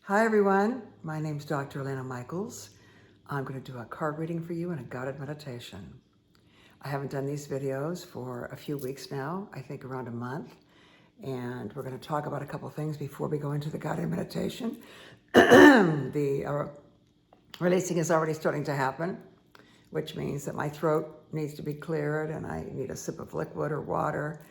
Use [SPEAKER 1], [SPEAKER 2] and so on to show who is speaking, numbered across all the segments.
[SPEAKER 1] Hi everyone, my name's Dr. Elena Michaels. I'm going to do a card reading for you and a guided meditation. I haven't done these videos for a few weeks now, I think around a month, and we're going to talk about a couple things before we go into the guided meditation. The releasing is already starting to happen, which means that my throat needs to be cleared and I need a sip of liquid or water.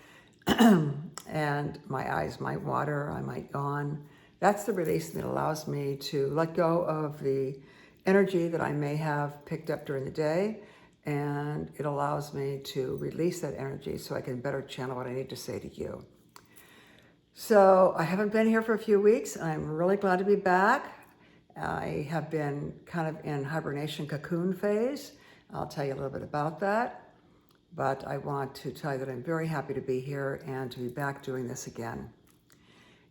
[SPEAKER 1] And my eyes might water, I might yawn. That's the release that allows me to let go of the energy that I may have picked up during the day, and it allows me to release that energy so I can better channel what I need to say to you. So I haven't been here for a few weeks. I'm really glad to be back. I have been kind of in hibernation cocoon phase. I'll tell you a little bit about that. But I want to tell you that I'm very happy to be here and to be back doing this again.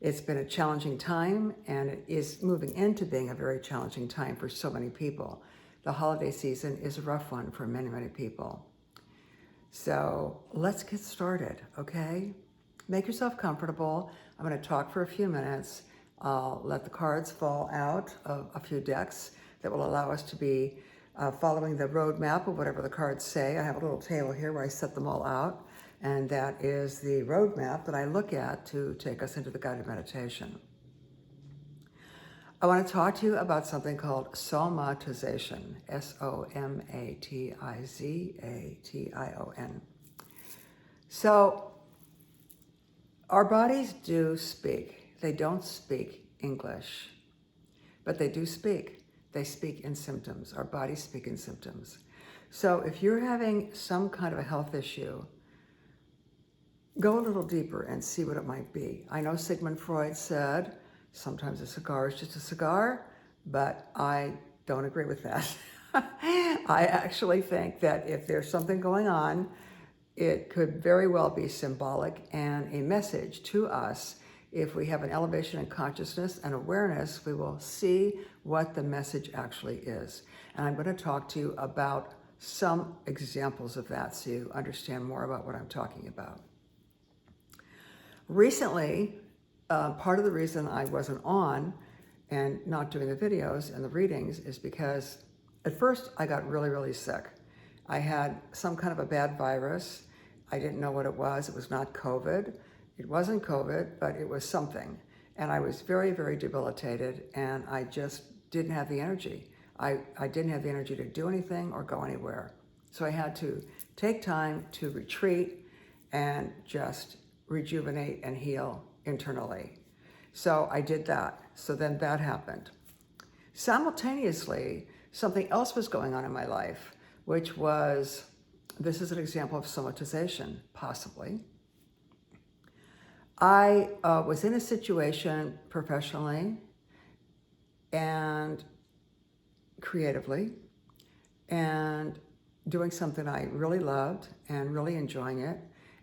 [SPEAKER 1] It's been a challenging time, and it is moving into being a very challenging time for so many people. The holiday season is a rough one for many, many people. So let's get started, okay? Make yourself comfortable. I'm going to talk for a few minutes. I'll let the cards fall out of a few decks that will allow us to be following the roadmap of whatever the cards say. I have a little table here where I set them all out, and that is the roadmap that I look at to take us into the guided meditation. I want to talk to you about something called somatization, somatization. So our bodies do speak. They don't speak English, but they do speak. They speak in symptoms. Our bodies speak in symptoms. So if you're having some kind of a health issue, go a little deeper and see what it might be. I know Sigmund Freud said, sometimes a cigar is just a cigar, but I don't agree with that. I actually think that if there's something going on, it could very well be symbolic and a message to us. If we have an elevation in consciousness and awareness, we will see what the message actually is. And I'm going to talk to you about some examples of that so you understand more about what I'm talking about. Recently, part of the reason I wasn't on and not doing the videos and the readings is because at first I got really, really sick. I had some kind of a bad virus. I didn't know what it was. It was not COVID. It wasn't COVID, but it was something. And I was very, very debilitated, and I just didn't have the energy. I didn't have the energy to do anything or go anywhere. So I had to take time to retreat and just rejuvenate and heal internally. So I did that. So then that happened. Simultaneously, something else was going on in my life, which was, this is an example of somatization, possibly. I was in a situation professionally and creatively and doing something I really loved and really enjoying it,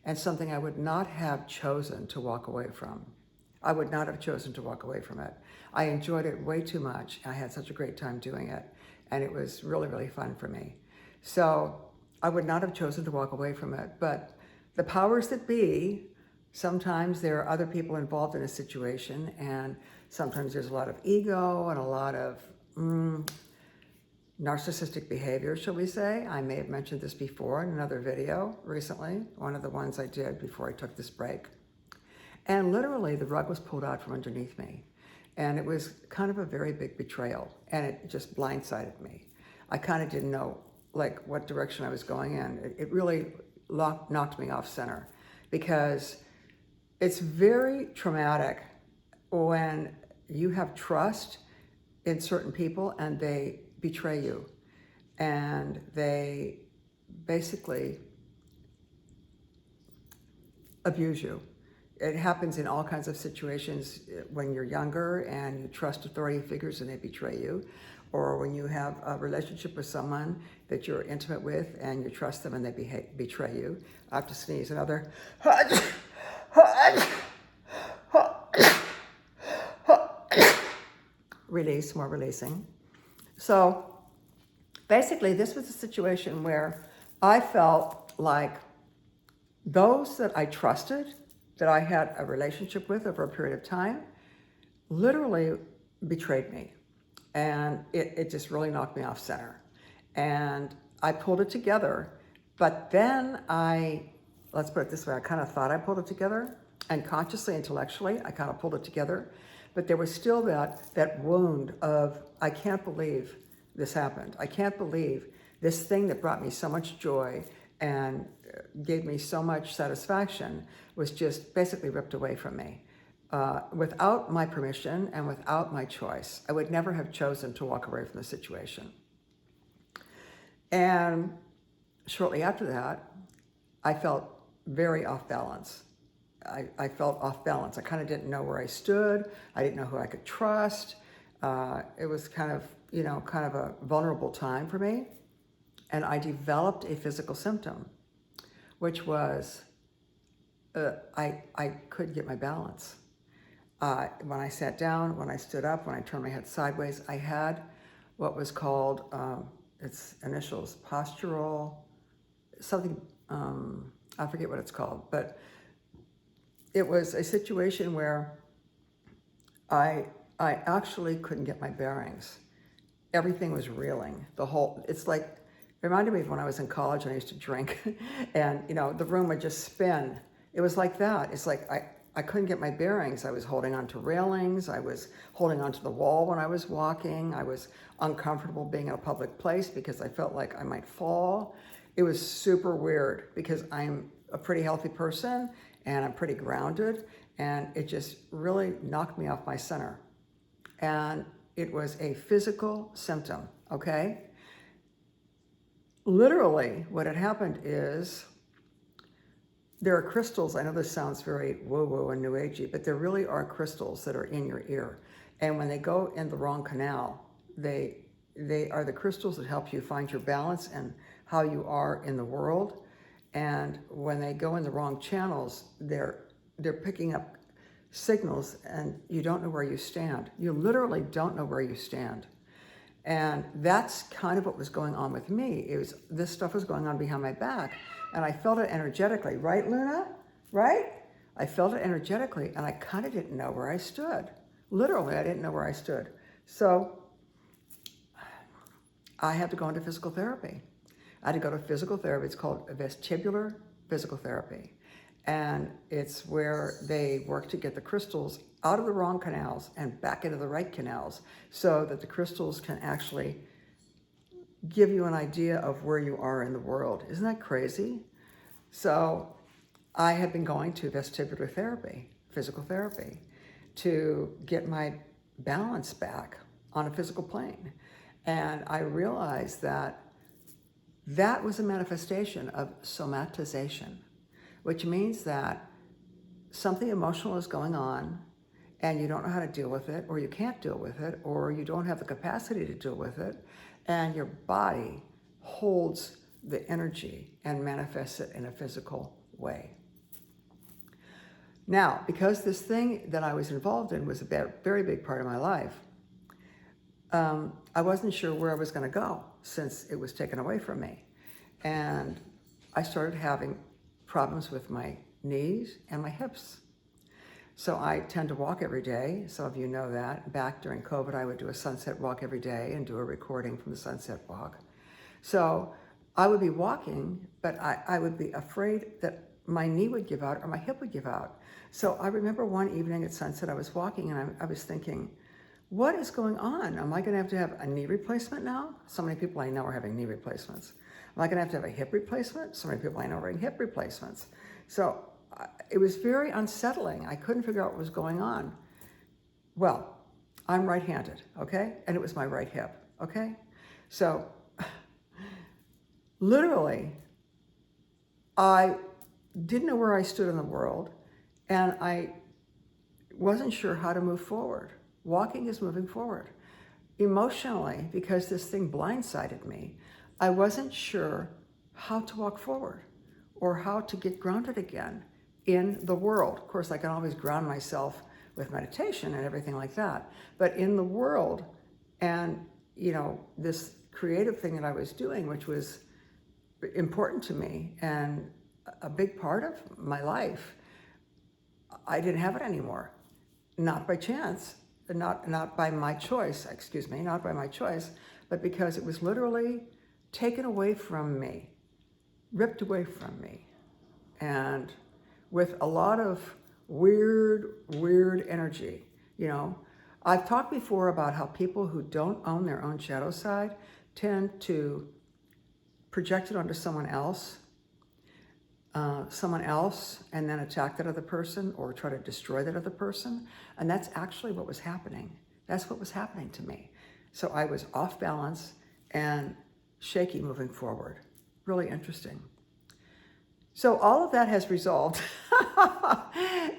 [SPEAKER 1] and something I would not have chosen to walk away from. I would not have chosen to walk away from it. I enjoyed it way too much. I had such a great time doing it, and it was really, really fun for me. So I would not have chosen to walk away from it, but the powers that be, sometimes there are other people involved in a situation, and sometimes there's a lot of ego and a lot of narcissistic behavior, shall we say. I may have mentioned this before in another video recently, one of the ones I did before I took this break. And literally the rug was pulled out from underneath me. And it was kind of a very big betrayal, and it just blindsided me. I kind of didn't know like what direction I was going in. It really knocked me off center, because it's very traumatic when you have trust in certain people and they betray you and they basically abuse you. It happens in all kinds of situations when you're younger and you trust authority figures and they betray you, or when you have a relationship with someone that you're intimate with and you trust them and they betray you. I have to sneeze. Another release, more releasing. So basically, this was a situation where I felt like those that I trusted, that I had a relationship with over a period of time, literally betrayed me. And it just really knocked me off center. And I pulled it together, but then let's put it this way, I kind of thought I pulled it together, and consciously, intellectually, I kind of pulled it together, but there was still that wound of, I can't believe this happened. I can't believe this thing that brought me so much joy and gave me so much satisfaction was just basically ripped away from me. Without my permission and without my choice. I would never have chosen to walk away from the situation. And shortly after that, I felt very off balance. I felt off balance. I kind of didn't know where I stood. I didn't know who I could trust. It was kind of a vulnerable time for me. And I developed a physical symptom, which was I couldn't get my balance. When I sat down, when I stood up, when I turned my head sideways, I had what was called, its initials, postural, something, I forget what it's called, but it was a situation where I actually couldn't get my bearings. Everything was reeling. It's like, it reminded me of when I was in college and I used to drink and, the room would just spin. It was like that. It's like I couldn't get my bearings. I was holding on to railings. I was holding onto the wall when I was walking. I was uncomfortable being in a public place because I felt like I might fall. It was super weird because I'm a pretty healthy person and I'm pretty grounded, and it just really knocked me off my center. And it was a physical symptom, okay? Literally, what had happened is, there are crystals, I know this sounds very woo-woo and new agey, but there really are crystals that are in your ear. And when they go in the wrong canal, they are the crystals that help you find your balance and how you are in the world. And when they go in the wrong channels, they're picking up signals and you don't know where you stand. You literally don't know where you stand. And that's kind of what was going on with me. This stuff was going on behind my back. And I felt it energetically, right, Luna? Right? I felt it energetically, and I kind of didn't know where I stood. Literally, I didn't know where I stood. So I had to go into physical therapy. I had to go to physical therapy. It's called vestibular physical therapy. And it's where they work to get the crystals out of the wrong canals and back into the right canals so that the crystals can actually give you an idea of where you are in the world. Isn't that crazy? So I had been going to vestibular therapy, physical therapy, to get my balance back on a physical plane. And I realized that was a manifestation of somatization, which means that something emotional is going on and you don't know how to deal with it, or you can't deal with it, or you don't have the capacity to deal with it, and your body holds the energy and manifests it in a physical way. Now, because this thing that I was involved in was a very big part of my life, I wasn't sure where I was going to go since it was taken away from me. And I started having problems with my knees and my hips. So I tend to walk every day. Some of you know that. Back during COVID, I would do a sunset walk every day and do a recording from the sunset walk. So I would be walking, but I would be afraid that my knee would give out or my hip would give out. So I remember one evening at sunset, I was walking and I was thinking, what is going on? Am I going to have a knee replacement now? So many people I know are having knee replacements. Am I going to have a hip replacement? So many people I know are having hip replacements. So it was very unsettling. I couldn't figure out what was going on. Well, I'm right-handed, okay? And it was my right hip, okay? So literally, I didn't know where I stood in the world, and I wasn't sure how to move forward. Walking is moving forward. Emotionally, because this thing blindsided me, I wasn't sure how to walk forward or how to get grounded again in the world. Of course, I can always ground myself with meditation and everything like that. But in the world, and this creative thing that I was doing, which was important to me and a big part of my life, I didn't have it anymore. Not by chance. not by my choice, excuse me, not by my choice, but because it was literally taken away from me, ripped away from me. And with a lot of weird energy, you know. I've talked before about how people who don't own their own shadow side tend to project it onto someone else, and then attack that other person or try to destroy that other person. And that's actually what was happening. That's what was happening to me. So I was off balance and shaky moving forward. Really interesting. So all of that has resolved,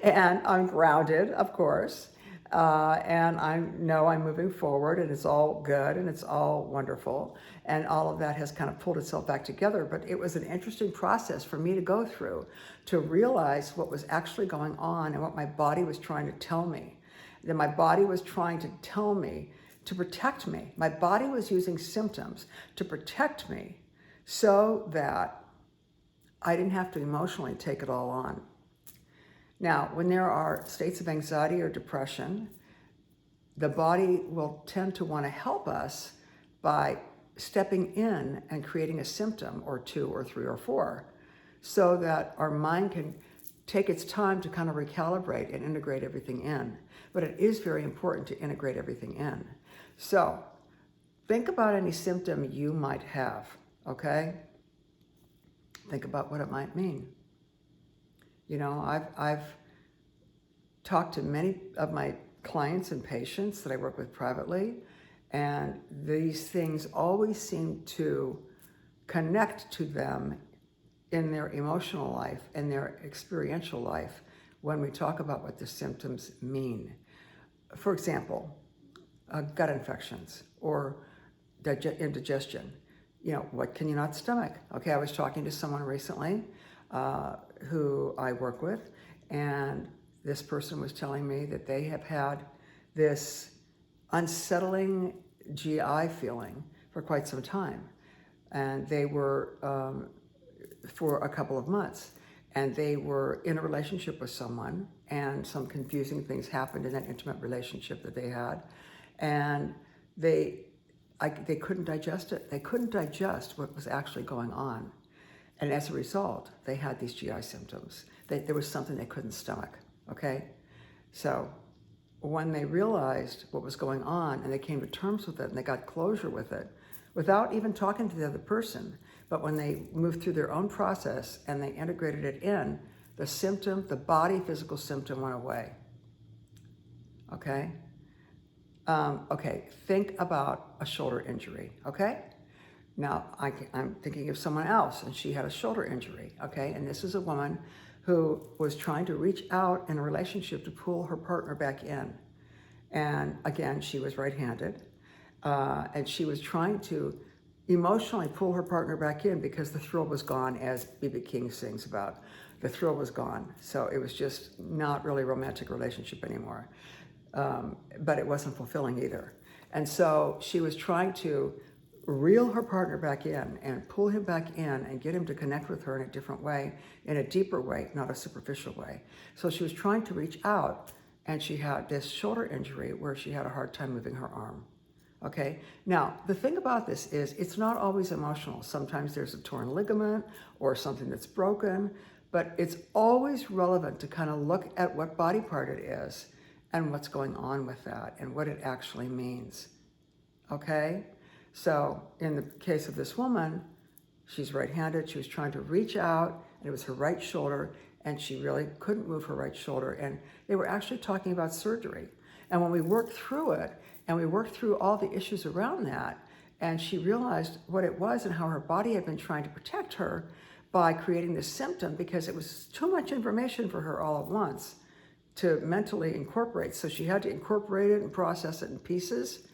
[SPEAKER 1] and I'm grounded, of course, and I know I'm moving forward, and it's all good, and it's all wonderful, and all of that has kind of pulled itself back together. But it was an interesting process for me to go through to realize what was actually going on and what my body was trying to tell me. That my body was trying to tell me to protect me. My body was using symptoms to protect me so that I didn't have to emotionally take it all on. Now, when there are states of anxiety or depression, the body will tend to want to help us by stepping in and creating a symptom or two or three or four so that our mind can take its time to kind of recalibrate and integrate everything in. But it is very important to integrate everything in. So think about any symptom you might have, okay? Think about what it might mean. You know, I've talked to many of my clients and patients that I work with privately, and these things always seem to connect to them in their emotional life and their experiential life when we talk about what the symptoms mean. For example, gut infections or indigestion. You know, what can you not stomach? Okay, I was talking to someone recently who I work with, and this person was telling me that they have had this unsettling GI feeling for quite some time. And they were, for a couple of months, and they were in a relationship with someone, and some confusing things happened in that intimate relationship that they had. And they couldn't digest it. They couldn't digest what was actually going on. And as a result, they had these GI symptoms. There was something they couldn't stomach, okay? So when they realized what was going on and they came to terms with it and they got closure with it, without even talking to the other person, but when they moved through their own process and they integrated it in, the symptom, the body physical symptom went away, okay? Okay, think about a shoulder injury, okay? Now, I'm thinking of someone else, and she had a shoulder injury, okay? And this is a woman who was trying to reach out in a relationship to pull her partner back in. And again, she was right-handed, and she was trying to emotionally pull her partner back in because the thrill was gone, as B.B. King sings about. The thrill was gone, so it was just not really a romantic relationship anymore. But it wasn't fulfilling either. And so she was trying to reel her partner back in and pull him back in and get him to connect with her in a different way, in a deeper way, not a superficial way. So she was trying to reach out, and she had this shoulder injury where she had a hard time moving her arm. Okay, now the thing about this is it's not always emotional. Sometimes there's a torn ligament or something that's broken, but it's always relevant to kind of look at what body part it is and what's going on with that and what it actually means. Okay, so in the case of this woman, she's right-handed. She was trying to reach out, and it was her right shoulder, and she really couldn't move her right shoulder, and they were actually talking about surgery. And when we worked through it, and we worked through all the issues around that, and she realized what it was and how her body had been trying to protect her by creating this symptom because it was too much information for her all at once to mentally incorporate. So she had to incorporate it and process it in pieces.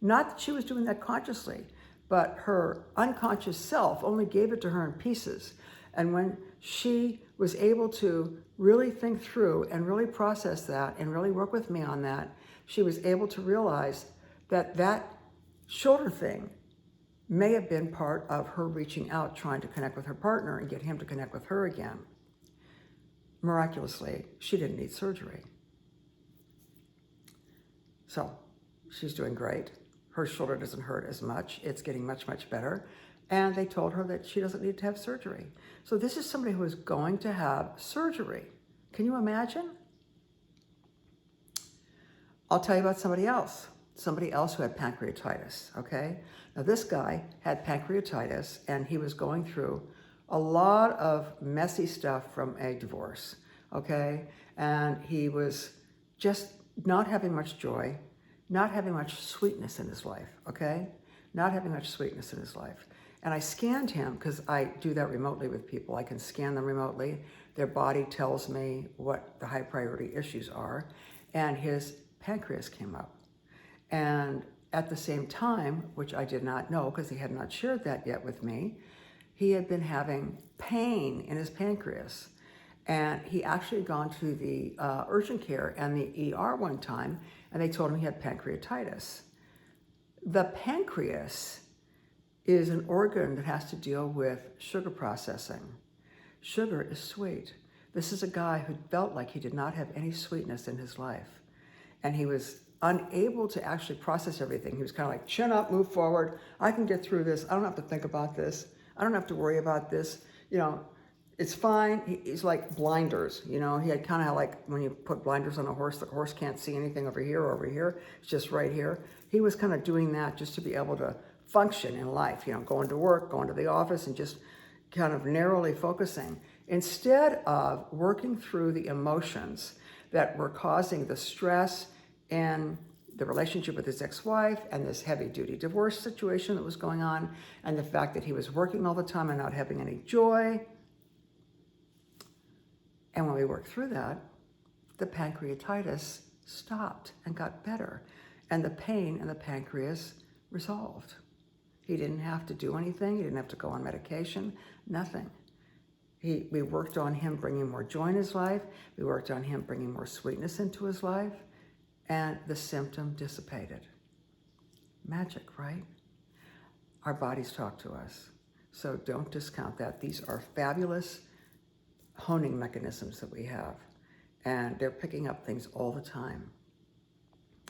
[SPEAKER 1] Not that she was doing that consciously, but her unconscious self only gave it to her in pieces. And when she was able to really think through and really process that and really work with me on that, she was able to realize that that shoulder thing may have been part of her reaching out, trying to connect with her partner and get him to connect with her again. Miraculously, she didn't need surgery. So she's doing great. Her shoulder doesn't hurt as much. It's getting much, much better. And they told her that she doesn't need to have surgery. So this is somebody who is going to have surgery. Can you imagine? I'll tell you about somebody else who had pancreatitis, okay? Now this guy had pancreatitis and he was going through a lot of messy stuff from a divorce, okay? And he was just not having much joy, not having much sweetness in his life, okay? Not having much sweetness in his life. And I scanned him because I do that remotely with people. I can scan them remotely. Their body tells me what the high priority issues are. And his pancreas came up. And at the same time, which I did not know because he had not shared that yet with me, he had been having pain in his pancreas. And he actually had gone to the urgent care and the ER one time, and they told him he had pancreatitis. The pancreas is an organ that has to deal with sugar processing. Sugar is sweet. This is a guy who felt like he did not have any sweetness in his life. And he was unable to actually process everything. He was kind of like, chin up, move forward. I can get through this. I don't have to think about this. I don't have to worry about this. You know, it's fine. He's like blinders. You know, he had kind of like when you put blinders on a horse, the horse can't see anything over here or over here. It's just right here. He was kind of doing that just to be able to function in life, you know, going to work, going to the office, and just kind of narrowly focusing instead of working through the emotions that were causing the stress in the relationship with his ex-wife and this heavy-duty divorce situation that was going on, and the fact that he was working all the time and not having any joy. And when we worked through that, the pancreatitis stopped and got better, and the pain in the pancreas resolved. He didn't have to do anything. He didn't have to go on medication, nothing. We worked on him bringing more joy in his life. We worked on him bringing more sweetness into his life, and the symptom dissipated. Magic, right? Our bodies talk to us, so don't discount that. These are fabulous honing mechanisms that we have, and they're picking up things all the time.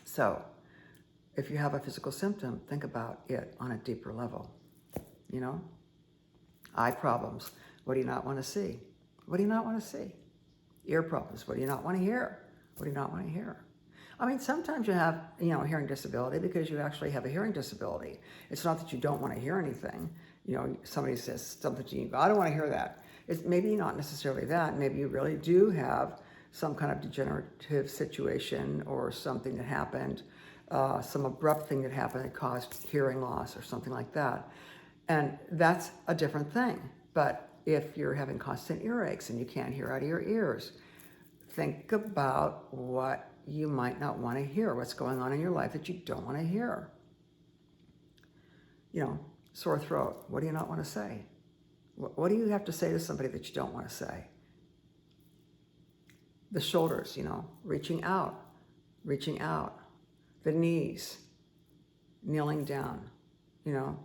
[SPEAKER 1] So if you have a physical symptom, think about it on a deeper level. You know, eye problems. What do you not want to see? What do you not want to see? Ear problems. What do you not want to hear? What do you not want to hear? I mean, sometimes you have, you know, a hearing disability because you actually have a hearing disability. It's not that you don't want to hear anything. You know, somebody says something to you, I don't want to hear that. It's maybe not necessarily that. Maybe you really do have some kind of degenerative situation or something that happened, some abrupt thing that happened that caused hearing loss or something like that. And that's a different thing. But if you're having constant earaches and you can't hear out of your ears, think about what you might not want to hear, what's going on in your life that you don't want to hear. You know, sore throat, what do you not want to say? What do you have to say to somebody that you don't want to say? The shoulders, you know, reaching out. The knees, kneeling down, you know,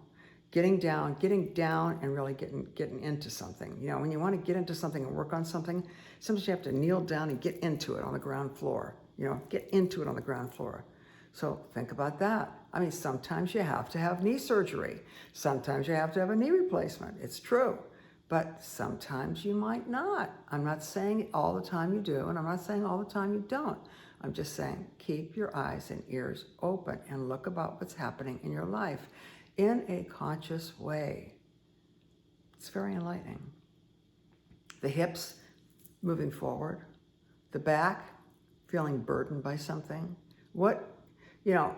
[SPEAKER 1] getting down and really getting into something. You know, when you want to get into something and work on something, sometimes you have to kneel down and get into it on the ground floor, you know, get into it on the ground floor. So think about that. I mean, sometimes you have to have knee surgery. Sometimes you have to have a knee replacement. It's true. But sometimes you might not. I'm not saying all the time you do, and I'm not saying all the time you don't. I'm just saying keep your eyes and ears open and look about what's happening in your life in a conscious way. It's very enlightening. The hips moving forward, the back feeling burdened by something. You know,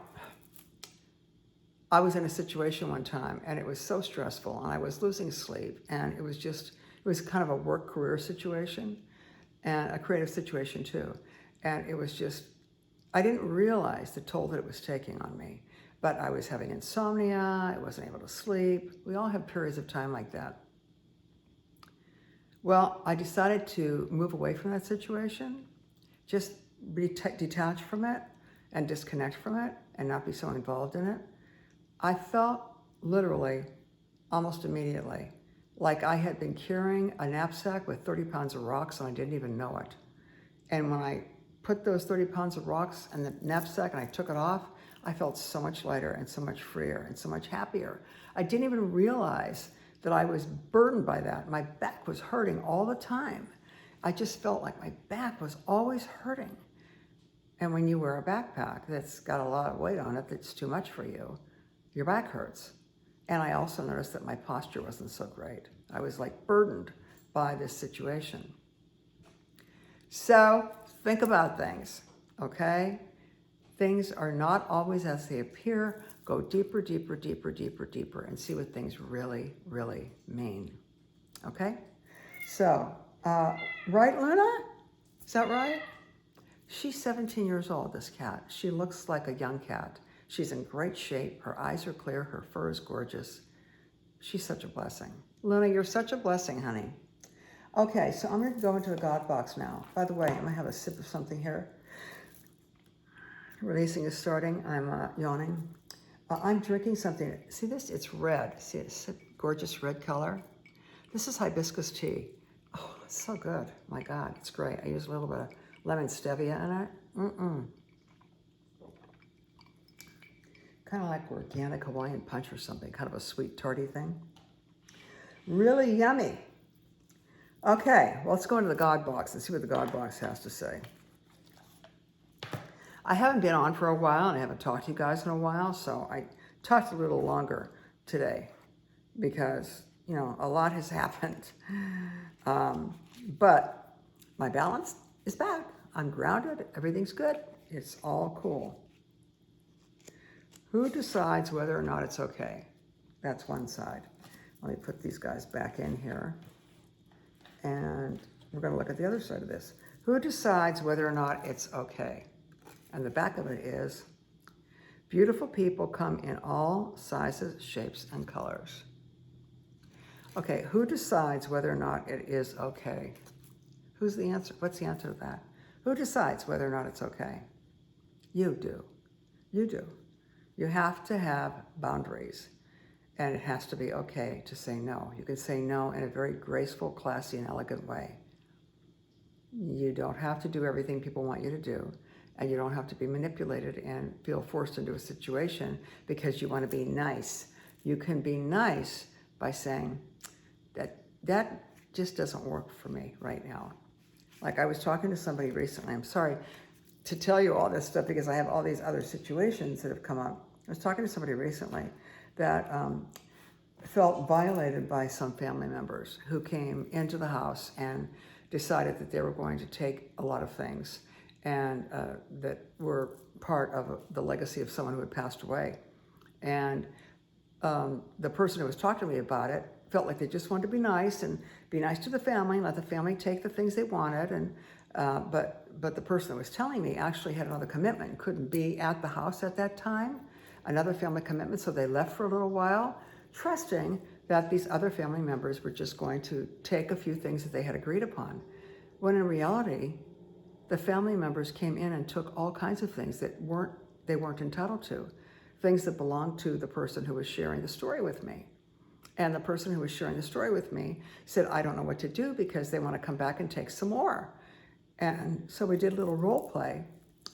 [SPEAKER 1] I was in a situation one time and it was so stressful and I was losing sleep, and it was kind of a work career situation and a creative situation too. And it was just, I didn't realize the toll that it was taking on me, but I was having insomnia. I wasn't able to sleep. We all have periods of time like that. Well, I decided to move away from that situation, just detach from it and disconnect from it and not be so involved in it. I felt literally almost immediately like I had been carrying a knapsack with 30 pounds of rocks and I didn't even know it. And when I put those 30 pounds of rocks in the knapsack and I took it off, I felt so much lighter and so much freer and so much happier. I didn't even realize that I was burdened by that. My back was hurting all the time. I just felt like my back was always hurting. And when you wear a backpack that's got a lot of weight on it that's too much for you, your back hurts. And I also noticed that my posture wasn't so great. I was like burdened by this situation. So think about things, okay? Things are not always as they appear. Go deeper, deeper, deeper, deeper, deeper, and see what things really, really mean, okay? So, right, Luna? Is that right? She's 17 years old, this cat. She looks like a young cat. She's in great shape. Her eyes are clear. Her fur is gorgeous. She's such a blessing. Luna, you're such a blessing, honey. Okay, so I'm going to go into the God box now. By the way, I'm going to have a sip of something here. Releasing is starting. I'm yawning. I'm drinking something. See this? It's red. See, it's a gorgeous red color. This is hibiscus tea. Oh, it's so good. My God, it's great. I use a little bit of lemon stevia in it. Kind of like organic Hawaiian punch or something. Kind of a sweet, tarty thing. Really yummy. Okay, well, let's go into the God box and see what the God box has to say. I haven't been on for a while, and I haven't talked to you guys in a while, so I talked a little longer today because, you know, a lot has happened. But my balance is back. I'm grounded. Everything's good. It's all cool. Who decides whether or not it's okay? That's one side. Let me put these guys back in here. And we're going to look at the other side of this. Who decides whether or not it's okay? And the back of it is, beautiful people come in all sizes, shapes, and colors. Okay, who decides whether or not it is okay? Who's the answer? What's the answer to that? Who decides whether or not it's okay? You do. You do. You have to have boundaries, and it has to be okay to say no. You can say no in a very graceful, classy, and elegant way. You don't have to do everything people want you to do, and you don't have to be manipulated and feel forced into a situation because you want to be nice. You can be nice by saying that just doesn't work for me right now. Like I was talking to somebody recently. I'm sorry to tell you all this stuff because I have all these other situations that have come up. I was talking to somebody recently that felt violated by some family members who came into the house and decided that they were going to take a lot of things and that were part of the legacy of someone who had passed away. And the person who was talking to me about it felt like they just wanted to be nice and be nice to the family and let the family take the things they wanted. And but the person that was telling me actually had another commitment, couldn't be at the house at that time, another family commitment, so they left for a little while, trusting that these other family members were just going to take a few things that they had agreed upon. When in reality, the family members came in and took all kinds of things that they weren't entitled to, things that belonged to the person who was sharing the story with me. And the person who was sharing the story with me said, I don't know what to do because they want to come back and take some more. And so we did a little role play,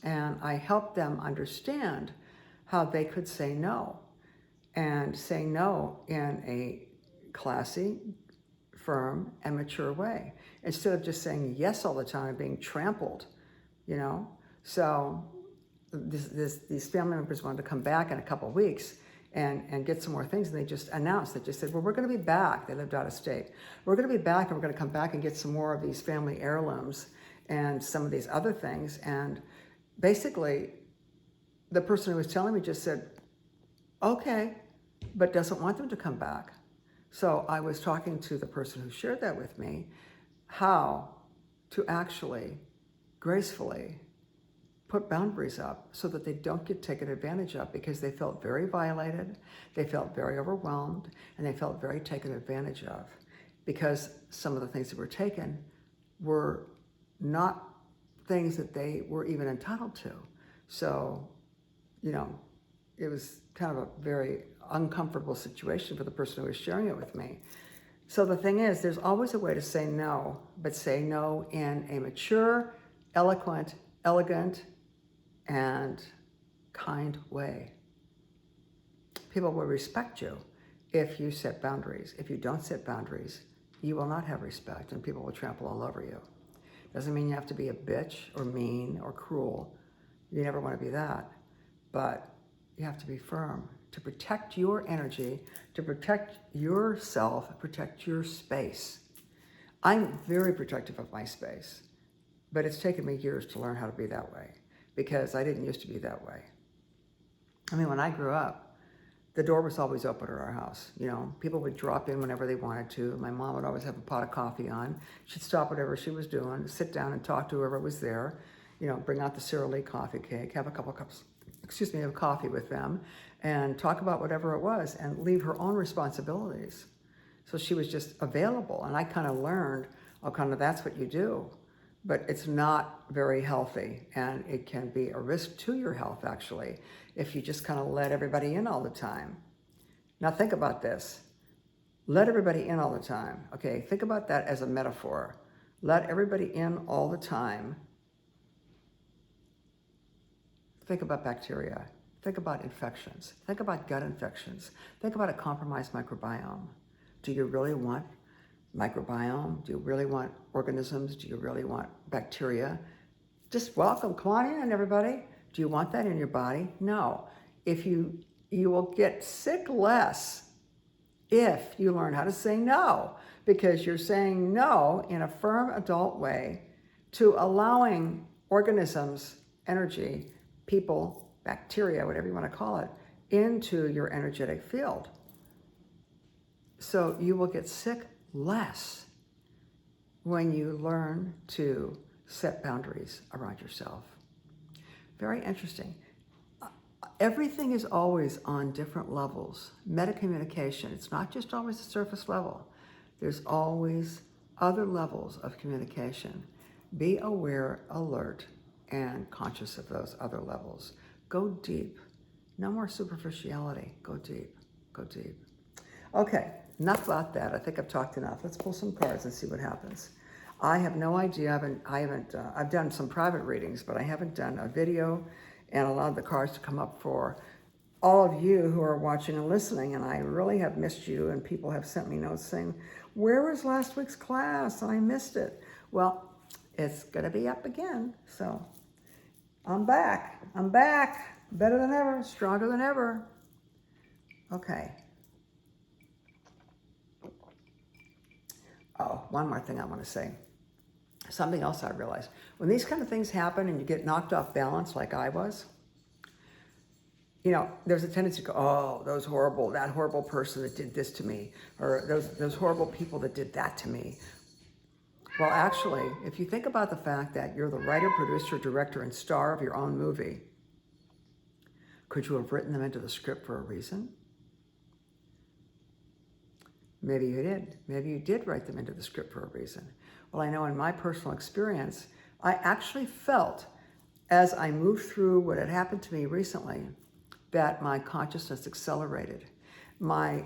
[SPEAKER 1] and I helped them understand how they could say no, and say no in a classy, firm, and mature way, instead of just saying yes all the time and being trampled, you know? So these family members wanted to come back in a couple of weeks and get some more things, and they just announced, they just said, well, we're going to be back. They lived out of state. We're going to be back, and we're going to come back and get some more of these family heirlooms and some of these other things. And basically, the person who was telling me just said, okay, but doesn't want them to come back. So I was talking to the person who shared that with me, how to actually gracefully put boundaries up so that they don't get taken advantage of, because they felt very violated, they felt very overwhelmed, and they felt very taken advantage of, because some of the things that were taken were not things that they were even entitled to. So, you know, it was kind of a very uncomfortable situation for the person who was sharing it with me. So the thing is, there's always a way to say no, but say no in a mature, eloquent, elegant and kind way. People will respect you if you set boundaries. If you don't set boundaries, you will not have respect and people will trample all over you. Doesn't mean you have to be a bitch or mean or cruel. You never want to be that. But you have to be firm to protect your energy, to protect yourself, protect your space. I'm very protective of my space, but it's taken me years to learn how to be that way because I didn't used to be that way. I mean, when I grew up, the door was always open at our house. You know, people would drop in whenever they wanted to. My mom would always have a pot of coffee on. She'd stop whatever she was doing, sit down and talk to whoever was there. You know, bring out the Sara Lee coffee cake, have a couple cups, of coffee with them, and talk about whatever it was, and leave her own responsibilities. So she was just available, and I kind of learned, oh, kind of that's what you do. But it's not very healthy, and it can be a risk to your health, actually, if you just kind of let everybody in all the time. Now think about this. Let everybody in all the time. Okay, think about that as a metaphor. Let everybody in all the time. Think about bacteria. Think about infections. Think about gut infections. Think about a compromised microbiome. Do you really want microbiome? Do you really want organisms? Do you really want bacteria? Just welcome, come on in, everybody. Do you want that in your body? No. If you will get sick less if you learn how to say no, because you're saying no in a firm adult way to allowing organisms, energy, people, bacteria, whatever you want to call it, into your energetic field. So you will get sick less when you learn to set boundaries around yourself. Very interesting. Everything is always on different levels. Metacommunication, it's not just always the surface level. There's always other levels of communication. Be aware, alert, and conscious of those other levels. Go deep. No more superficiality. Go deep. Go deep. Okay, enough about that. I think I've talked enough. Let's pull some cards and see what happens. I have no idea. I've done some private readings, but I haven't done a video and allowed the cards to come up for all of you who are watching and listening. And I really have missed you, and people have sent me notes saying, where was last week's class? I missed it. Well, it's going to be up again. So I'm back. I'm back. Better than ever. Stronger than ever. Okay. Oh, one more thing I want to say. Something else I realized. When these kind of things happen and you get knocked off balance like I was, you know, there's a tendency to go, oh, that horrible person that did this to me, or those horrible people that did that to me. Well, actually, if you think about the fact that you're the writer, producer, director, and star of your own movie, could you have written them into the script for a reason? Maybe you did. Maybe you did write them into the script for a reason. Well, I know in my personal experience, I actually felt as I moved through what had happened to me recently that my consciousness accelerated. My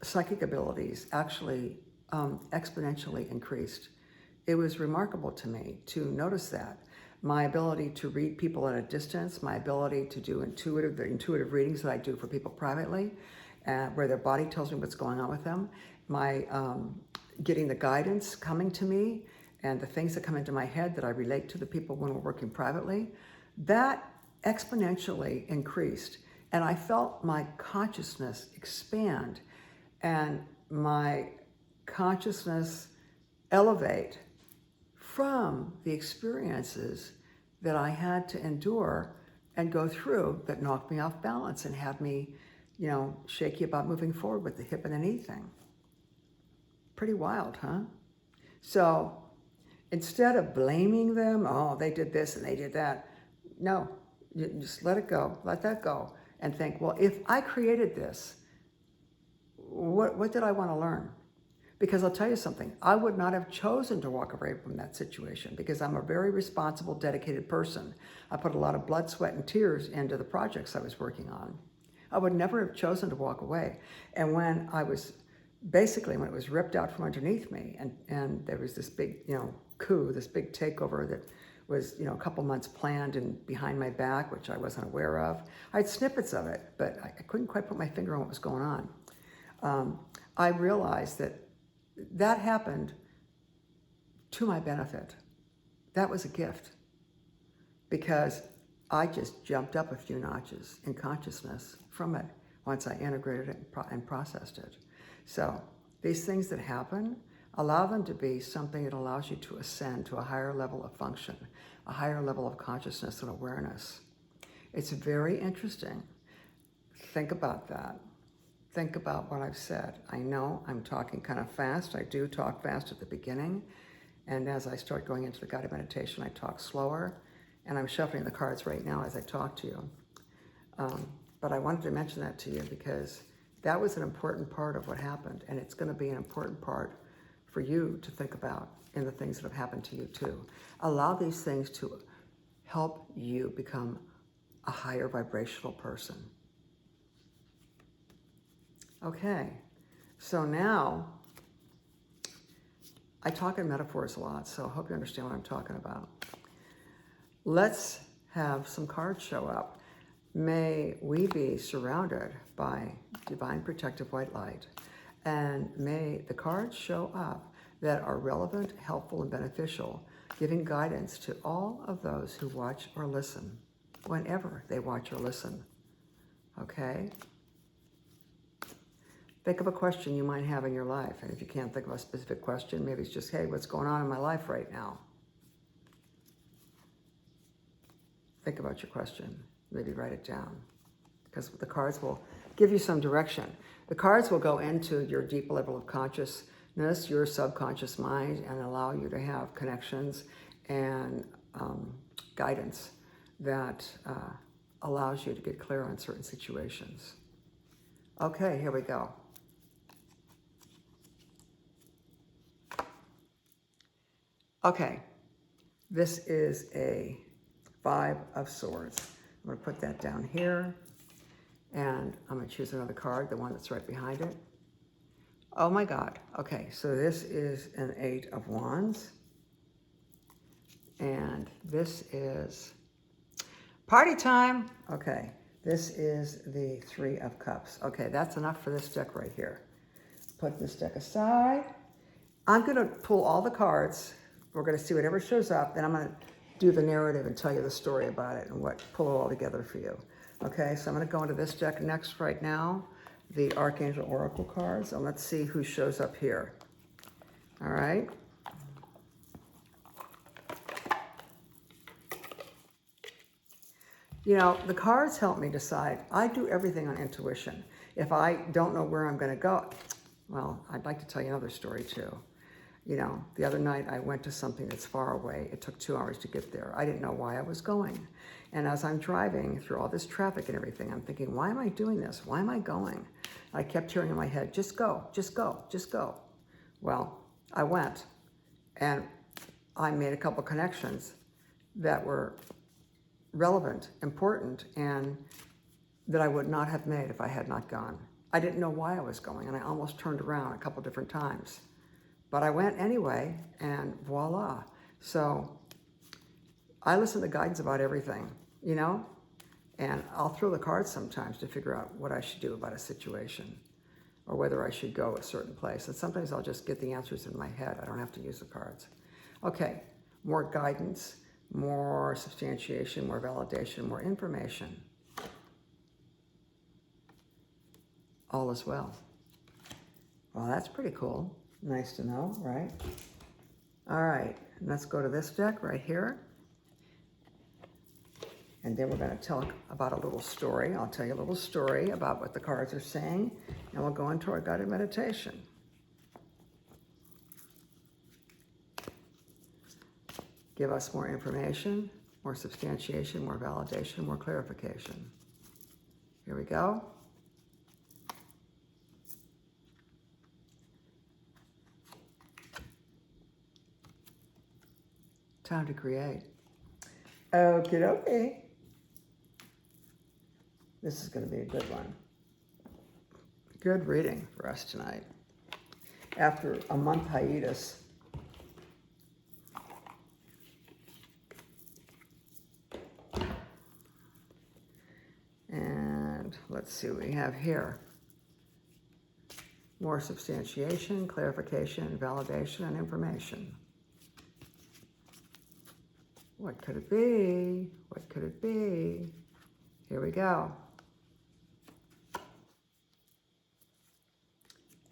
[SPEAKER 1] psychic abilities actually exponentially increased. It was remarkable to me to notice that. My ability to read people at a distance, my ability to do the intuitive readings that I do for people privately, where their body tells me what's going on with them, my getting the guidance coming to me, and the things that come into my head that I relate to the people when we're working privately, that exponentially increased. And I felt my consciousness expand and my consciousness elevate from the experiences that I had to endure and go through that knocked me off balance and had me, you know, shaky about moving forward with the hip and the knee thing. Pretty wild, huh? So instead of blaming them, oh, they did this and they did that, no, you just let it go, let that go, and think, well, if I created this, what did I want to learn? Because I'll tell you something, I would not have chosen to walk away from that situation because I'm a very responsible, dedicated person. I put a lot of blood, sweat, and tears into the projects I was working on. I would never have chosen to walk away. And when it was ripped out from underneath me and there was this big, coup, this big takeover that was, a couple months planned and behind my back, which I wasn't aware of. I had snippets of it, but I couldn't quite put my finger on what was going on. I realized that happened to my benefit. That was a gift because I just jumped up a few notches in consciousness from it once I integrated it and processed it. So these things that happen, allow them to be something that allows you to ascend to a higher level of function, a higher level of consciousness and awareness. It's very interesting. Think about that. Think about what I've said. I know I'm talking kind of fast. I do talk fast at the beginning. And as I start going into the guided meditation, I talk slower. And I'm shuffling the cards right now as I talk to you. But I wanted to mention that to you because that was an important part of what happened. And it's going to be an important part for you to think about in the things that have happened to you too. Allow these things to help you become a higher vibrational person. Okay, so now I talk in metaphors a lot, so I hope you understand what I'm talking about. Let's have some cards show up. May we be surrounded by divine protective white light, and may the cards show up that are relevant, helpful, and beneficial, giving guidance to all of those who watch or listen, whenever they watch or listen. Okay? Think of a question you might have in your life, and if you can't think of a specific question, maybe it's just, hey, what's going on in my life right now? Think about your question. Maybe write it down, because the cards will give you some direction. The cards will go into your deep level of consciousness, your subconscious mind, and allow you to have connections and guidance that allows you to get clear on certain situations. Okay, here we go. Okay, this is a 5 of Swords. I'm going to put that down here, and I'm going to choose another card, the one that's right behind it. Oh my God. Okay, so this is an 8 of Wands, and this is party time. Okay, this is the 3 of Cups. Okay, that's enough for this deck right here. Put this deck aside. I'm going to pull all the cards. We're going to see whatever shows up, then I'm going to do the narrative and tell you the story about it and pull it all together for you. Okay, so I'm going to go into this deck next right now, the Archangel Oracle cards, and let's see who shows up here. All right. You know, the cards help me decide. I do everything on intuition. If I don't know where I'm going to go, well, I'd like to tell you another story too. You know, the other night I went to something that's far away. It took 2 hours to get there. I didn't know why I was going. And as I'm driving through all this traffic and everything, I'm thinking, why am I doing this? Why am I going? I kept hearing in my head, just go, just go, just go. Well, I went, and I made a couple connections that were relevant, important, and that I would not have made if I had not gone. I didn't know why I was going, and I almost turned around a couple different times. But I went anyway, and voila. So I listen to guidance about everything, you know? And I'll throw the cards sometimes to figure out what I should do about a situation or whether I should go a certain place. And sometimes I'll just get the answers in my head. I don't have to use the cards. Okay, more guidance, more substantiation, more validation, more information. All is well. Well, that's pretty cool. Nice to know, right? All right, let's go to this deck right here. And then we're going to talk about a little story. I'll tell you a little story about what the cards are saying, and we'll go into our guided meditation. Give us more information, more substantiation, more validation, more clarification. Here we go. Time to create. Okie dokie. This is going to be a good one. Good reading for us tonight. After a month hiatus. let's see what we have here. More substantiation, clarification, validation, and information. What could it be? What could it be? Here we go.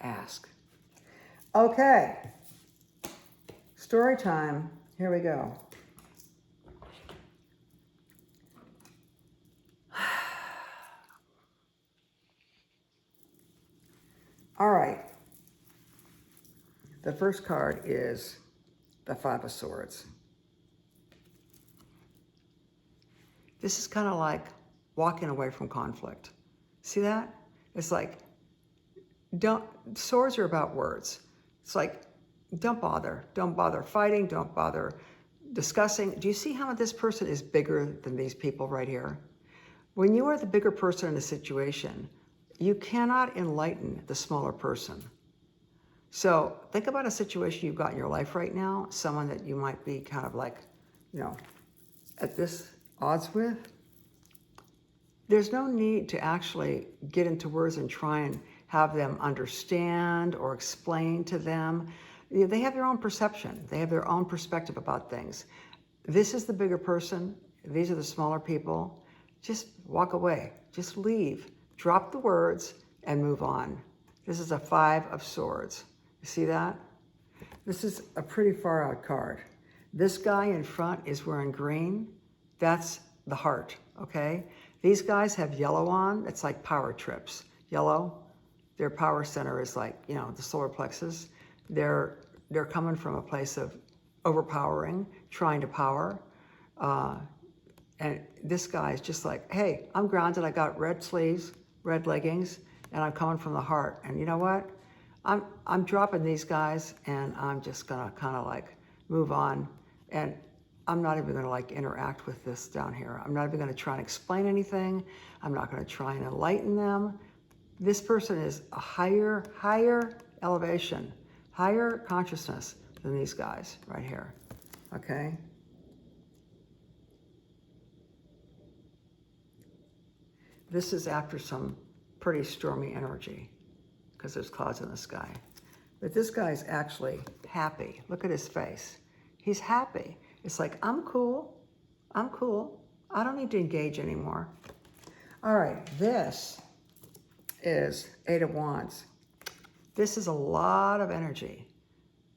[SPEAKER 1] Ask. Okay. Story time. Here we go. All right. The first card is the Five of Swords. This is kind of like walking away from conflict. See that? It's like, swords are about words. It's like, don't bother fighting, don't bother discussing. Do you see how this person is bigger than these people right here? When you are the bigger person in a situation, you cannot enlighten the smaller person. So think about a situation you've got in your life right now, someone that you might be kind of like, at this odds with. There's no need to actually get into words and try and have them understand or explain to them. They have their own perception. They have their own perspective about things. This is the bigger person. These are the smaller people. Just walk away. Just leave. Drop the words and move on. This is a Five of Swords. You see that? This is a pretty far out card. This guy in front is wearing green. That's the heart, okay? These guys have yellow on. It's like power trips. Yellow, their power center is like, the solar plexus. They're coming from a place of overpowering, trying to power. And this guy is just like, hey, I'm grounded. I got red sleeves, red leggings, and I'm coming from the heart. And you know what? I'm dropping these guys, and I'm just gonna kind of like move on. And I'm not even gonna like interact with this down here. I'm not even gonna try and explain anything. I'm not gonna try and enlighten them. This person is a higher elevation, higher consciousness than these guys right here, okay? This is after some pretty stormy energy because there's clouds in the sky. But this guy's actually happy. Look at his face. He's happy. It's like, I'm cool. I don't need to engage anymore. All right, this is Eight of Wands. This is a lot of energy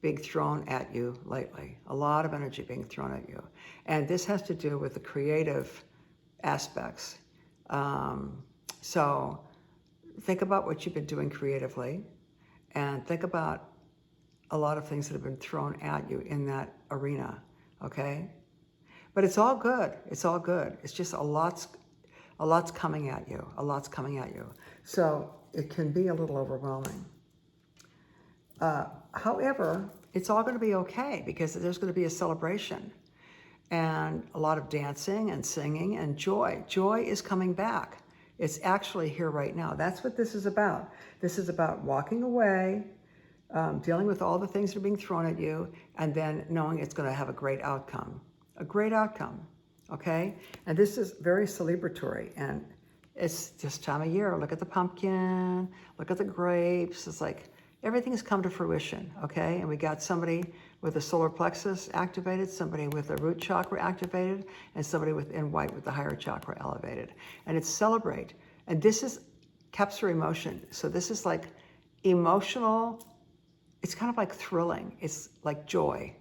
[SPEAKER 1] being thrown at you lately. A lot of energy being thrown at you. And this has to do with the creative aspects. So think about what you've been doing creatively and think about a lot of things that have been thrown at you in that arena, okay? But it's all good. It's all good. It's just a lot's coming at you. A lot's coming at you. So it can be a little overwhelming. However, it's all going to be okay because there's going to be a celebration and a lot of dancing and singing and joy. Joy is coming back. It's actually here right now. That's what this is about. This is about walking away, dealing with all the things that are being thrown at you, and then knowing it's going to have a great outcome. A great outcome, okay? And this is very celebratory, and it's this time of year. Look at the pumpkin, look at the grapes. It's like everything's come to fruition, okay? And we got somebody with the solar plexus activated, somebody with the root chakra activated, and somebody in white with the higher chakra elevated. And it's celebrate. And this is capture emotion. So this is like emotional. It's kind of like thrilling. It's like joy.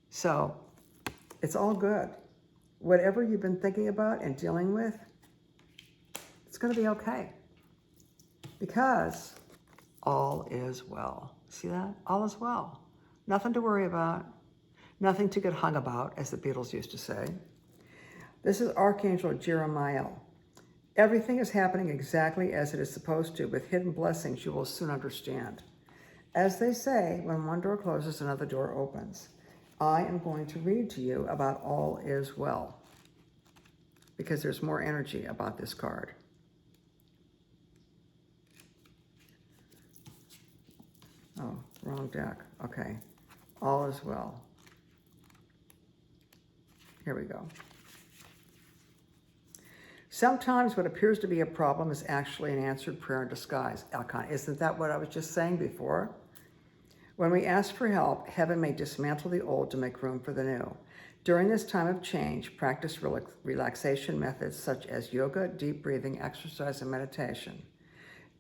[SPEAKER 1] So it's all good. Whatever you've been thinking about and dealing with, it's going to be okay. Because all is well. See that? All is well. Nothing to worry about. Nothing to get hung about, as the Beatles used to say. This is Archangel Jeremiah. Everything is happening exactly as it is supposed to. With hidden blessings, you will soon understand. As they say, when one door closes, another door opens. I am going to read to you about all is well, because there's more energy about this card. Oh, wrong deck. Okay. All is well. Here we go. Sometimes what appears to be a problem is actually an answered prayer in disguise. Alcon, isn't that what I was just saying before? When we ask for help, heaven may dismantle the old to make room for the new. During this time of change, practice relaxation methods such as yoga, deep breathing, exercise, and meditation.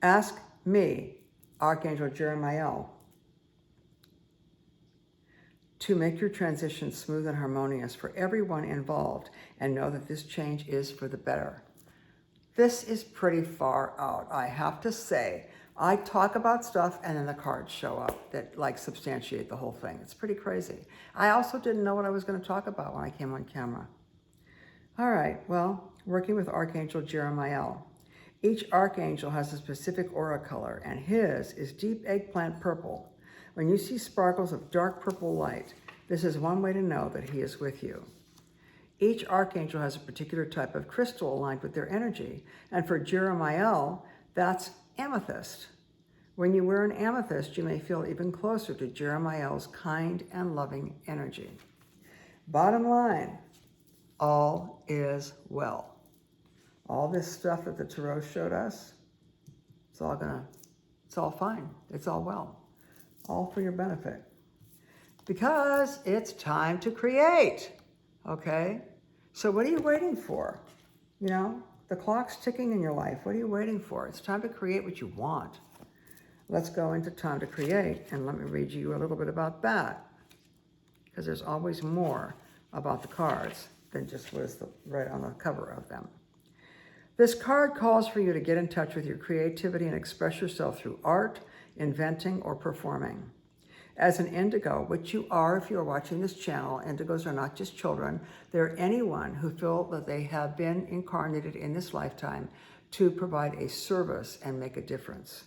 [SPEAKER 1] Ask me, Archangel Jeremiah, to make your transition smooth and harmonious for everyone involved, and know that this change is for the better. This is pretty far out, I have to say. I talk about stuff and then the cards show up that like substantiate the whole thing. It's pretty crazy. I also didn't know what I was going to talk about when I came on camera. All right, well, working with Archangel Jeremiah. Each archangel has a specific aura color, and his is deep eggplant purple. When you see sparkles of dark purple light, this is one way to know that he is with you. Each archangel has a particular type of crystal aligned with their energy, and for Jeremiah, that's amethyst. When you wear an amethyst, you may feel even closer to Jeremiah's kind and loving energy. Bottom line, all is well. All this stuff that the Tarot showed us, it's all fine. It's all well. All for your benefit. Because it's time to create, okay? So what are you waiting for? You know, the clock's ticking in your life. What are you waiting for? It's time to create what you want. Let's go into time to create, and let me read you a little bit about that, because there's always more about the cards than just what is right on the cover of them. This card calls for you to get in touch with your creativity and express yourself through art, inventing, or performing. As an indigo, which you are if you are watching this channel, indigos are not just children. They're anyone who feel that they have been incarnated in this lifetime to provide a service and make a difference.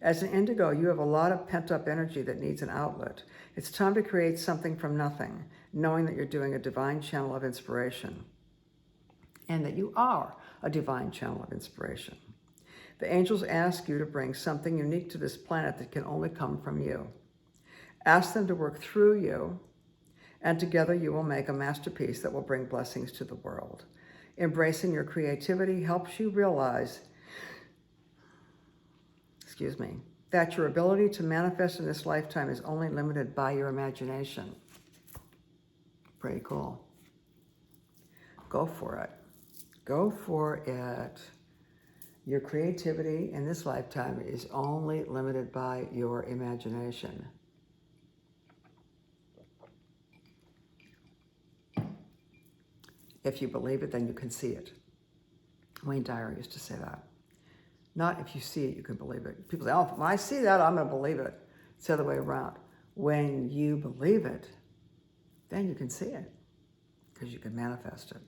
[SPEAKER 1] As an indigo, you have a lot of pent-up energy that needs an outlet. It's time to create something from nothing, knowing that you're doing a divine channel of inspiration, and that you are a divine channel of inspiration. The angels ask you to bring something unique to this planet that can only come from you. Ask them to work through you, and together you will make a masterpiece that will bring blessings to the world. Embracing your creativity helps you realize, that your ability to manifest in this lifetime is only limited by your imagination. Pretty cool. Go for it. Go for it. Your creativity in this lifetime is only limited by your imagination. If you believe it, then you can see it. Wayne Dyer used to say that. Not if you see it, you can believe it. People say, oh, when I see that, I'm going to believe it. It's the other way around. When you believe it, then you can see it, because you can manifest it.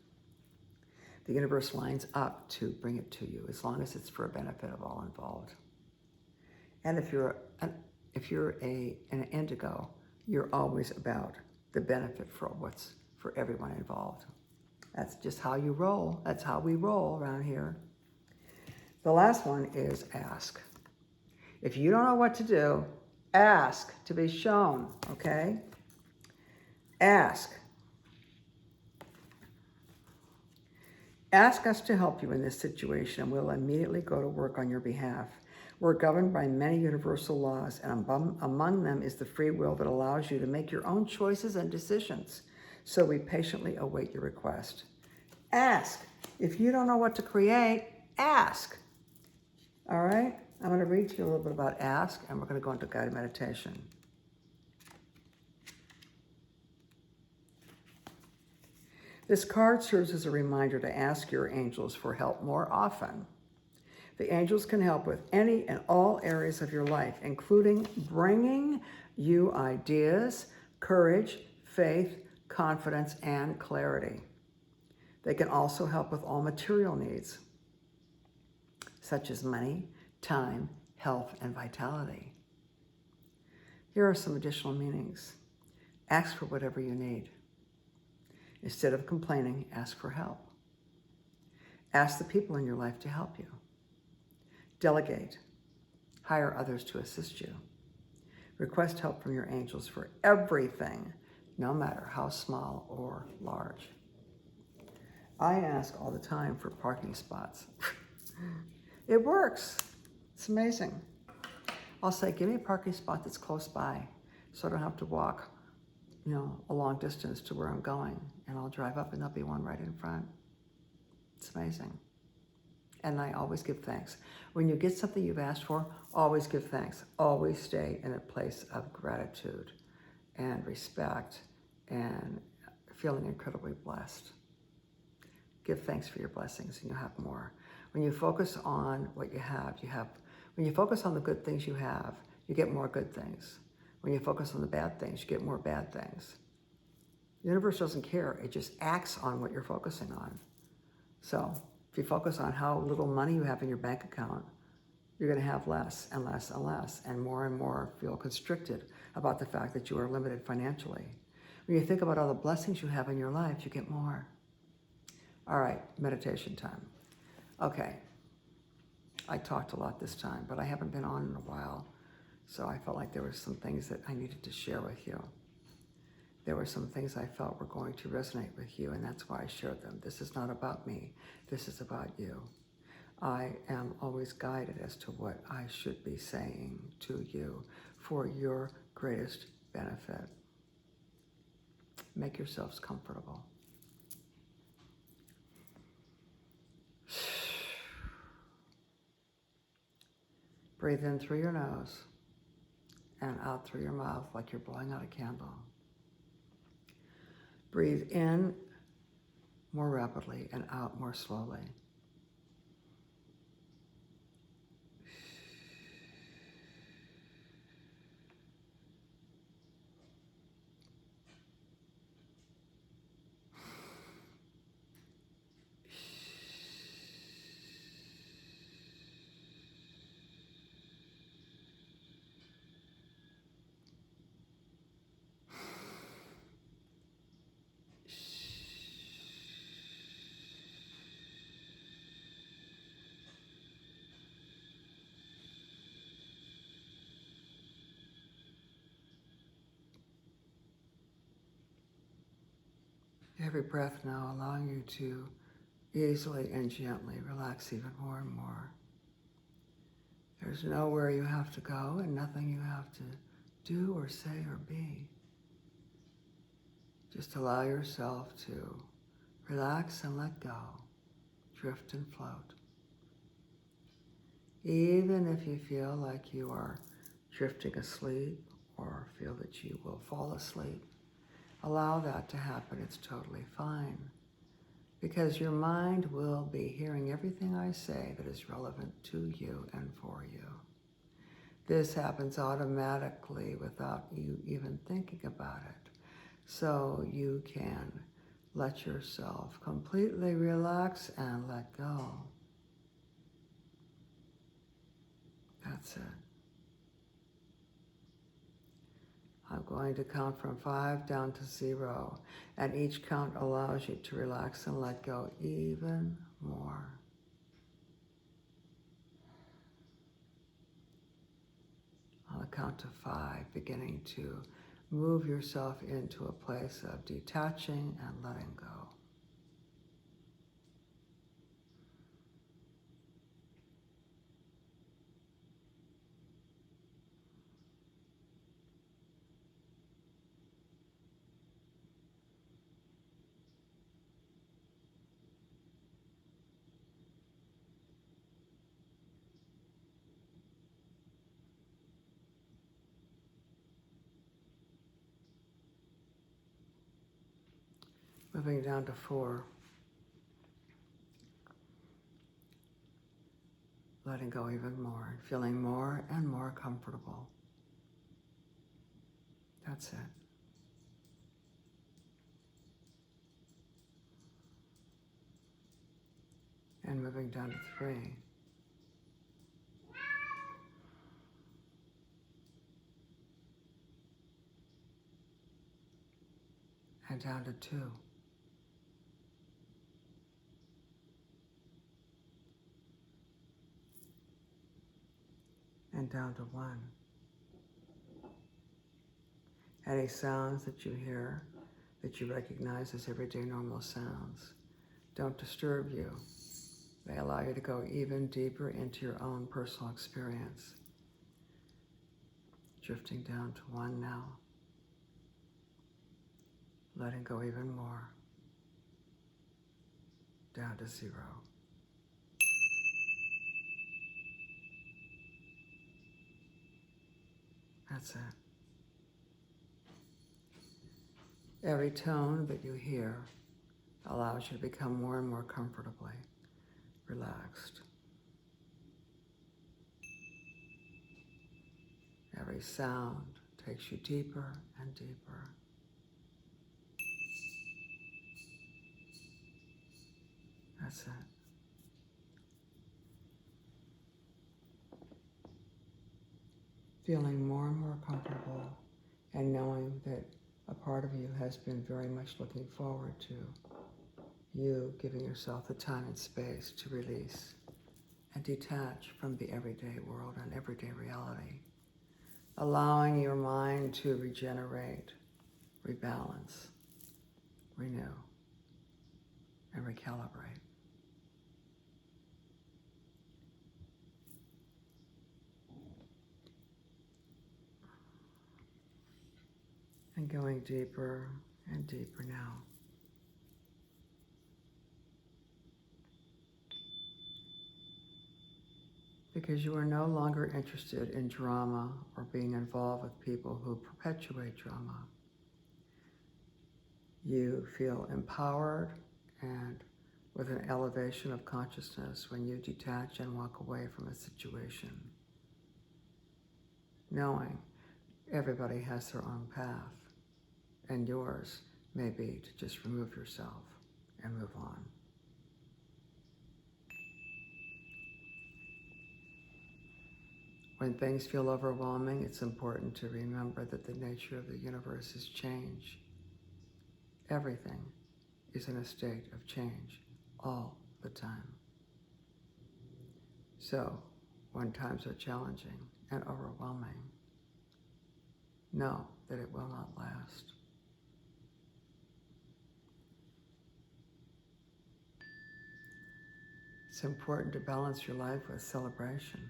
[SPEAKER 1] The universe lines up to bring it to you, as long as it's for a benefit of all involved. And if you're an indigo, you're always about the benefit for everyone involved. That's just how you roll. That's how we roll around here. The last one is ask. If you don't know what to do, ask to be shown, okay? Ask. Ask us to help you in this situation, and we'll immediately go to work on your behalf. We're governed by many universal laws, and among them is the free will that allows you to make your own choices and decisions. So we patiently await your request. Ask. If you don't know what to create, ask. All right? I'm going to read to you a little bit about ask, and we're going to go into guided meditation. This card serves as a reminder to ask your angels for help more often. The angels can help with any and all areas of your life, including bringing you ideas, courage, faith, confidence, and clarity. They can also help with all material needs, such as money, time, health, and vitality. Here are some additional meanings. Ask for whatever you need. Instead of complaining, ask for help. Ask the people in your life to help you. Delegate. Hire others to assist you. Request help from your angels for everything, no matter how small or large. I ask all the time for parking spots. It works. It's amazing. I'll say, give me a parking spot that's close by so I don't have to walk, a long distance to where I'm going. And I'll drive up and there'll be one right in front. It's amazing. And I always give thanks. When you get something you've asked for, always give thanks. Always stay in a place of gratitude and respect and feeling incredibly blessed. Give thanks for your blessings and you have more. When you focus on what you have, when you focus on the good things you have, you get more good things. When you focus on the bad things, you get more bad things. The universe doesn't care. It just acts on what you're focusing on. So if you focus on how little money you have in your bank account, you're going to have less and less and less, and more feel constricted about the fact that you are limited financially. When you think about all the blessings you have in your life, you get more. All right, meditation time. Okay, I talked a lot this time, but I haven't been on in a while, so I felt like there were some things that I needed to share with you. There were some things I felt were going to resonate with you, and that's why I shared them. This is not about me. This is about you. I am always guided as to what I should be saying to you for your greatest benefit. Make yourselves comfortable. Breathe in through your nose and out through your mouth like you're blowing out a candle. Breathe in more rapidly and out more slowly. Every breath now allowing you to easily and gently relax even more and more. There's nowhere you have to go and nothing you have to do or say or be. Just allow yourself to relax and let go, drift and float. Even if you feel like you are drifting asleep or feel that you will fall asleep, allow that to happen. It's totally fine. Because your mind will be hearing everything I say that is relevant to you and for you. This happens automatically without you even thinking about it. So you can let yourself completely relax and let go. That's it. I'm going to count from 5 down to 0, and each count allows you to relax and let go even more. On the count to 5, beginning to move yourself into a place of detaching and letting go. Moving down to 4. Letting go even more, feeling more and more comfortable. That's it. And moving down to 3. And down to 2. And down to 1. Any sounds that you hear that you recognize as everyday normal sounds, don't disturb you. They allow you to go even deeper into your own personal experience. Drifting down to 1 now. Letting go even more. Down to 0. That's it. Every tone that you hear allows you to become more and more comfortably relaxed. Every sound takes you deeper and deeper. That's it. Feeling more and more comfortable and knowing that a part of you has been very much looking forward to you giving yourself the time and space to release and detach from the everyday world and everyday reality, allowing your mind to regenerate, rebalance, renew, and recalibrate. And going deeper and deeper now. Because you are no longer interested in drama or being involved with people who perpetuate drama. You feel empowered and with an elevation of consciousness when you detach and walk away from a situation, knowing everybody has their own path, and yours may be to just remove yourself and move on. When things feel overwhelming, it's important to remember that the nature of the universe is change. Everything is in a state of change all the time. So, when times are challenging and overwhelming, know that it will not last. It's important to balance your life with celebration,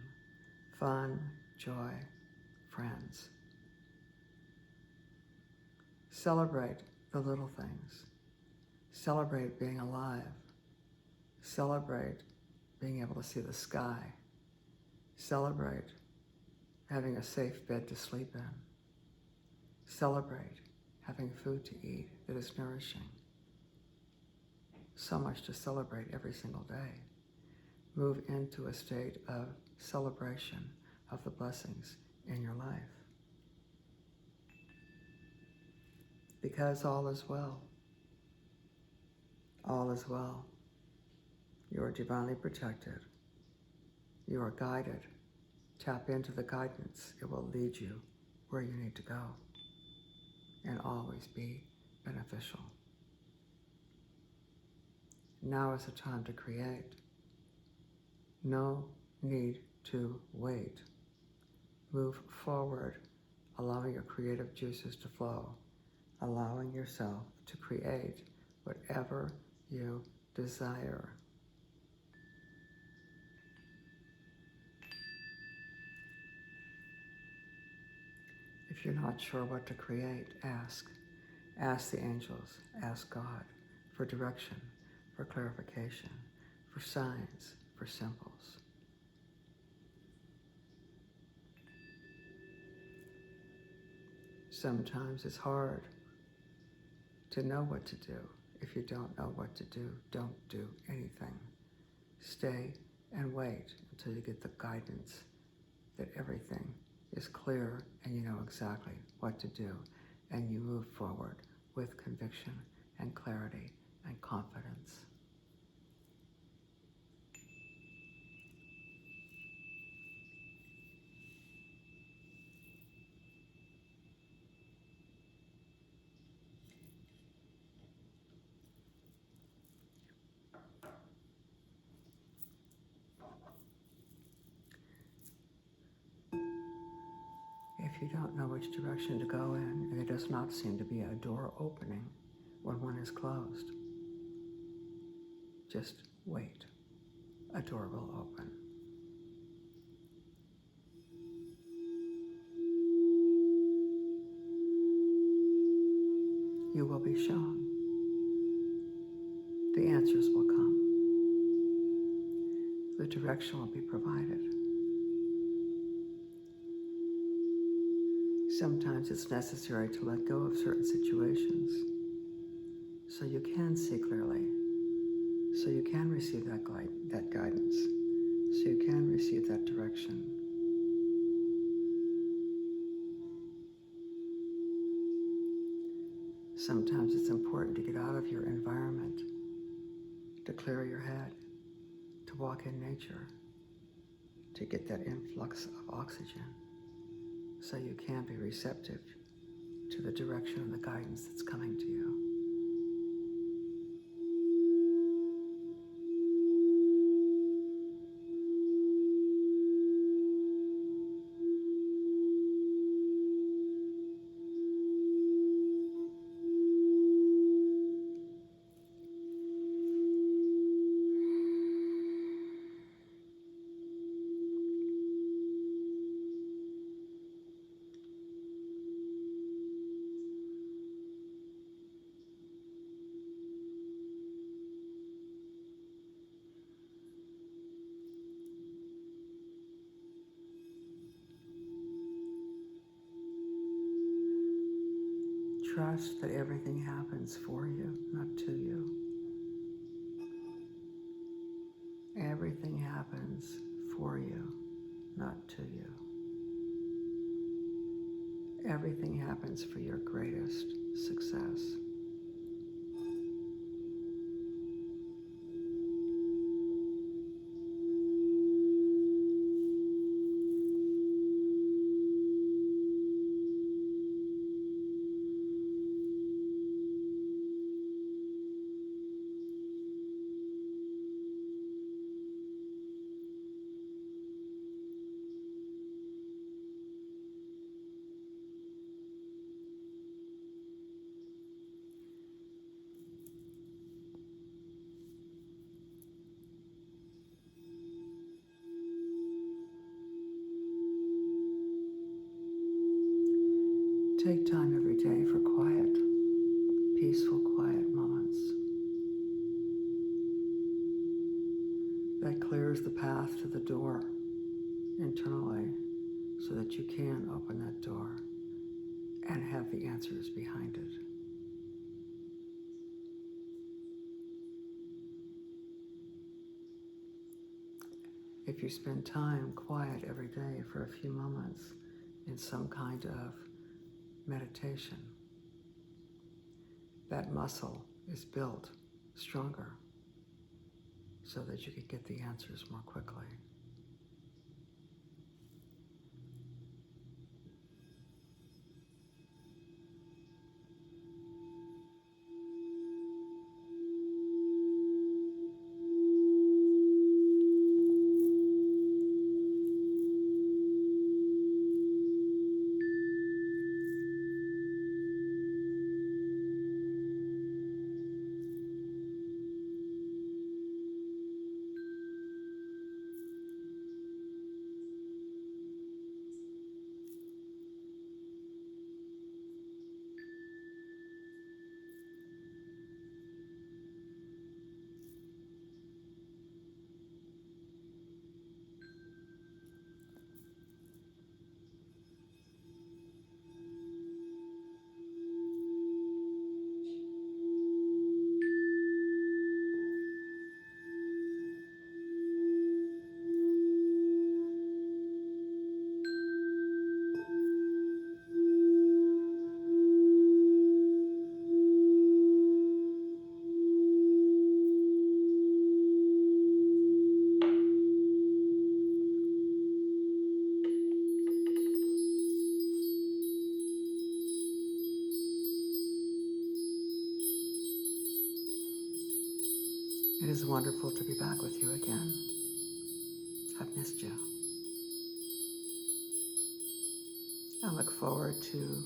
[SPEAKER 1] fun, joy, friends. Celebrate the little things. Celebrate being alive. Celebrate being able to see the sky. Celebrate having a safe bed to sleep in. Celebrate having food to eat that is nourishing. So much to celebrate every single day. Move into a state of celebration of the blessings in your life. Because all is well. All is well. You are divinely protected. You are guided. Tap into the guidance. It will lead you where you need to go and always be beneficial. Now is the time to create. No need to wait. Move forward, allowing your creative juices to flow, allowing yourself to create whatever you desire. If you're not sure what to create, ask. Ask the angels, ask God for direction, for clarification, for signs, for symbols. Sometimes it's hard to know what to do. If you don't know what to do, don't do anything. Stay and wait until you get the guidance that everything is clear and you know exactly what to do, and you move forward with conviction and clarity and confidence. If you don't know which direction to go in, and there does not seem to be a door opening when one is closed, Just wait. A door will open. You will be shown. The answers will come. The direction will be provided. Sometimes it's necessary to let go of certain situations so you can see clearly, so you can receive that guidance, so you can receive that direction. Sometimes it's important to get out of your environment, to clear your head, to walk in nature, to get that influx of oxygen so you can be receptive to the direction and the guidance that's coming to you. Trust that everything happens for you, not to you. Everything happens for you, not to you. Everything happens for your greatest success. Take time every day for quiet, peaceful, quiet moments. That clears the path to the door internally so that you can open that door and have the answers behind it. If you spend time quiet every day for a few moments in some kind of meditation, that muscle is built stronger so that you can get the answers more quickly. It is wonderful to be back with you again. I've missed you. I look forward to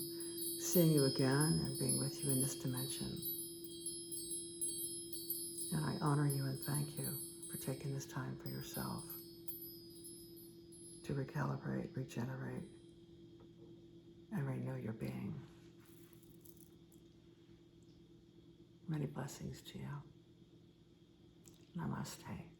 [SPEAKER 1] seeing you again and being with you in this dimension. And I honor you and thank you for taking this time for yourself to recalibrate, regenerate, and renew your being. Many blessings to you. Namaste.